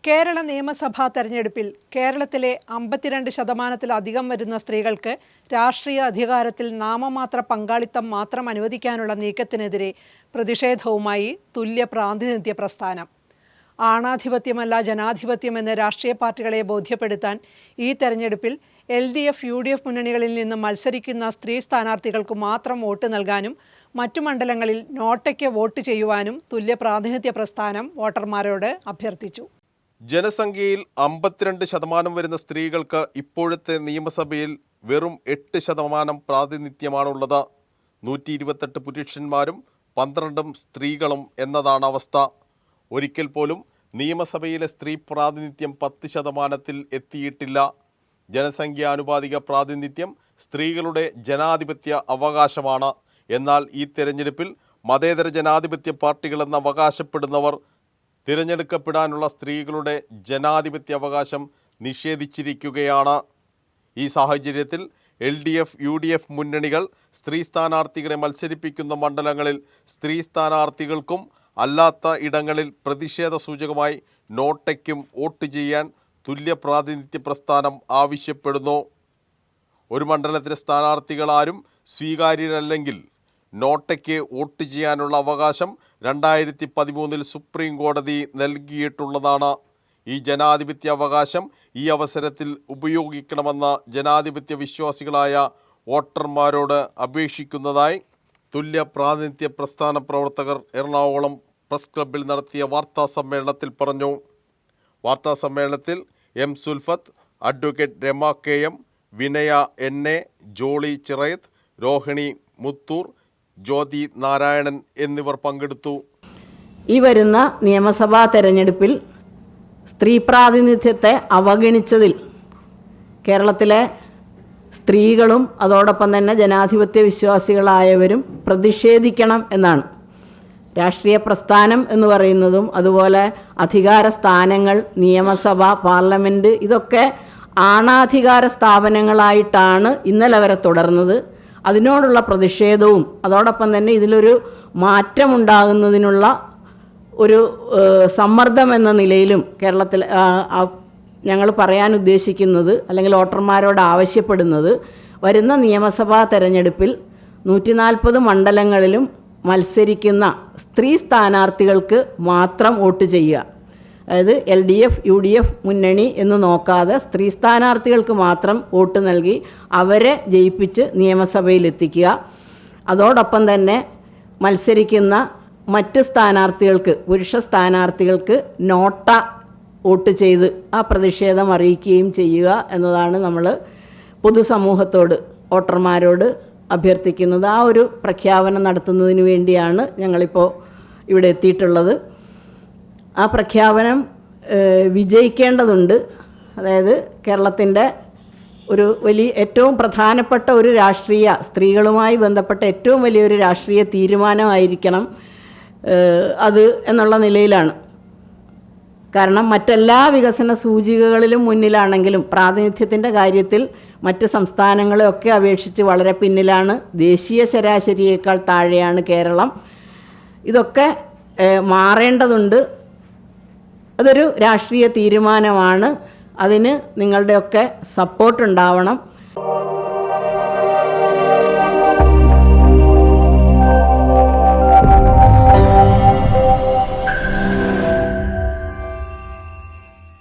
കേരള നിയമസഭാ തെരഞ്ഞെടുപ്പിൽ കേരളത്തിലെ 52% വരുന്ന സ്ത്രീകൾക്ക് രാഷ്ട്രീയ അധികാരത്തിൽ നാമമാത്ര പങ്കാളിത്തം മാത്രം അനുവദിക്കാനുള്ള നീക്കത്തിനെതിരെ പ്രതിഷേധവുമായി തുല്യ പ്രാതിനിധ്യ പ്രസ്ഥാനം. ആണാധിപത്യമല്ല ജനാധിപത്യമെന്ന് രാഷ്ട്രീയ പാർട്ടികളെ ബോധ്യപ്പെടുത്താൻ ഈ തെരഞ്ഞെടുപ്പിൽ LDF, UDF മുന്നണികളിൽ നിന്ന് മത്സരിക്കുന്ന സ്ത്രീ സ്ഥാനാർത്ഥികൾക്ക് മാത്രം വോട്ട് നൽകാനും മറ്റു മണ്ഡലങ്ങളിൽ നോട്ടയ്ക്ക് വോട്ട് ചെയ്യുവാനും തുല്യ പ്രാതിനിധ്യ പ്രസ്ഥാനം വോട്ടർമാരോട് അഭ്യർത്ഥിച്ചു. ജനസംഖ്യയിൽ 52% വരുന്ന സ്ത്രീകൾക്ക് ഇപ്പോഴത്തെ നിയമസഭയിൽ വെറും 8% പ്രാതിനിധ്യമാണുള്ളത്. 128 പുരുഷന്മാരും 12 സ്ത്രീകളും എന്നതാണ് അവസ്ഥ. ഒരിക്കൽ പോലും നിയമസഭയിലെ സ്ത്രീ പ്രാതിനിധ്യം 10% എത്തിയിട്ടില്ല. ജനസംഖ്യാനുപാതിക പ്രാതിനിധ്യം സ്ത്രീകളുടെ ജനാധിപത്യ അവകാശമാണ്. എന്നാൽ ഈ തെരഞ്ഞെടുപ്പിൽ മതേതര ജനാധിപത്യ പാർട്ടികളെന്ന് അവകാശപ്പെടുന്നവർ തിരഞ്ഞെടുക്കപ്പെടാനുള്ള സ്ത്രീകളുടെ ജനാധിപത്യ അവകാശം നിഷേധിച്ചിരിക്കുകയാണ്. ഈ സാഹചര്യത്തിൽ LDF, UDF മുന്നണികൾ സ്ത്രീ സ്ഥാനാർത്ഥികളെ മത്സരിപ്പിക്കുന്ന മണ്ഡലങ്ങളിൽ സ്ത്രീ സ്ഥാനാർത്ഥികൾക്കും അല്ലാത്ത ഇടങ്ങളിൽ പ്രതിഷേധ സൂചകമായി നോട്ടയ്ക്കും വോട്ട് ചെയ്യാൻ തുല്യ പ്രാതിനിധ്യ പ്രസ്ഥാനം ആവശ്യപ്പെടുന്നു. ഒരു മണ്ഡലത്തിലെ സ്ഥാനാർത്ഥികളാരും സ്വീകാര്യരല്ലെങ്കിൽ നോട്ടയ്ക്ക് വോട്ട് ചെയ്യാനുള്ള അവകാശം 2013 സുപ്രീം കോടതി നൽകിയിട്ടുള്ളതാണ്. ഈ ജനാധിപത്യ അവകാശം ഈ അവസരത്തിൽ ഉപയോഗിക്കണമെന്ന് ജനാധിപത്യ വിശ്വാസികളായ വോട്ടർമാരോട് അപേക്ഷിക്കുന്നതായി തുല്യ പ്രാതിനിധ്യ പ്രസ്ഥാന പ്രവർത്തകർ എറണാകുളം പ്രസ് ക്ലബ്ബിൽ നടത്തിയ വാർത്താ സമ്മേളനത്തിൽ പറഞ്ഞു. വാർത്താ സമ്മേളനത്തിൽ M. Sulfath, advocate Rama KM, വിനയ NA, ജോളി ചിറയത്ത്, രോഹിണി മുത്തൂർ, ജ്യോതി നാരായണൻ എന്നിവർ പങ്കെടുത്തു. ഈ വരുന്ന നിയമസഭാ തെരഞ്ഞെടുപ്പിൽ സ്ത്രീ പ്രാതിനിധ്യത്തെ അവഗണിച്ചതിൽ കേരളത്തിലെ സ്ത്രീകളും അതോടൊപ്പം തന്നെ ജനാധിപത്യ വിശ്വാസികളായവരും പ്രതിഷേധിക്കണം എന്നാണ്. രാഷ്ട്രീയ പ്രസ്ഥാനം എന്ന് പറയുന്നതും അതുപോലെ അധികാര സ്ഥാനങ്ങൾ, നിയമസഭ, പാർലമെൻറ്റ് ഇതൊക്കെ ആണാധികാര സ്ഥാപനങ്ങളായിട്ടാണ് ഇന്നലെ വരെ തുടർന്നത്. അതിനോടുള്ള പ്രതിഷേധവും അതോടൊപ്പം തന്നെ ഇതിലൊരു മാറ്റമുണ്ടാകുന്നതിനുള്ള ഒരു സമ്മർദ്ദം എന്ന നിലയിലും കേരളത്തിൽ ഞങ്ങൾ പറയാൻ ഉദ്ദേശിക്കുന്നത് അല്ലെങ്കിൽ വോട്ടർമാരോട് ആവശ്യപ്പെടുന്നത് വരുന്ന നിയമസഭാ തെരഞ്ഞെടുപ്പിൽ 140 മണ്ഡലങ്ങളിലും മത്സരിക്കുന്ന സ്ത്രീ സ്ഥാനാർത്ഥികൾക്ക് മാത്രം വോട്ട് ചെയ്യുക. അതായത് LDF, UDF മുന്നണി എന്ന് നോക്കാതെ സ്ത്രീ സ്ഥാനാർത്ഥികൾക്ക് മാത്രം വോട്ട് നൽകി അവരെ ജയിപ്പിച്ച് നിയമസഭയിലെത്തിക്കുക. അതോടൊപ്പം തന്നെ മത്സരിക്കുന്ന മറ്റ് സ്ഥാനാർത്ഥികൾക്ക്, പുരുഷ സ്ഥാനാർത്ഥികൾക്ക് നോട്ട വോട്ട് ചെയ്ത് ആ പ്രതിഷേധം അറിയിക്കുകയും ചെയ്യുക എന്നതാണ് നമ്മൾ പൊതുസമൂഹത്തോട്, വോട്ടർമാരോട് അഭ്യർത്ഥിക്കുന്നത്. ആ ഒരു പ്രഖ്യാപനം നടത്തുന്നതിന് വേണ്ടിയാണ് ഞങ്ങളിപ്പോൾ ഇവിടെ എത്തിയിട്ടുള്ളത്. ആ പ്രഖ്യാപനം വിജയിക്കേണ്ടതുണ്ട്. അതായത് കേരളത്തിൻ്റെ ഒരു ഏറ്റവും പ്രധാനപ്പെട്ട ഒരു സ്ത്രീകളുമായി ബന്ധപ്പെട്ട ഏറ്റവും വലിയൊരു രാഷ്ട്രീയ തീരുമാനമായിരിക്കണം അത് എന്നുള്ള നിലയിലാണ്. കാരണം മറ്റെല്ലാ വികസന സൂചികകളിലും മുന്നിലാണെങ്കിലും പ്രാതിനിധ്യത്തിൻ്റെ കാര്യത്തിൽ മറ്റ് സംസ്ഥാനങ്ങളെയൊക്കെ അപേക്ഷിച്ച് വളരെ പിന്നിലാണ്. ദേശീയ ശരാശരിയേക്കാൾ താഴെയാണ് കേരളം. ഇതൊക്കെ മാറേണ്ടതുണ്ട്. അതൊരു രാഷ്ട്രീയ തീരുമാനമാണ്. അതിന് നിങ്ങളുടെയൊക്കെ സപ്പോർട്ട് ഉണ്ടാവണം.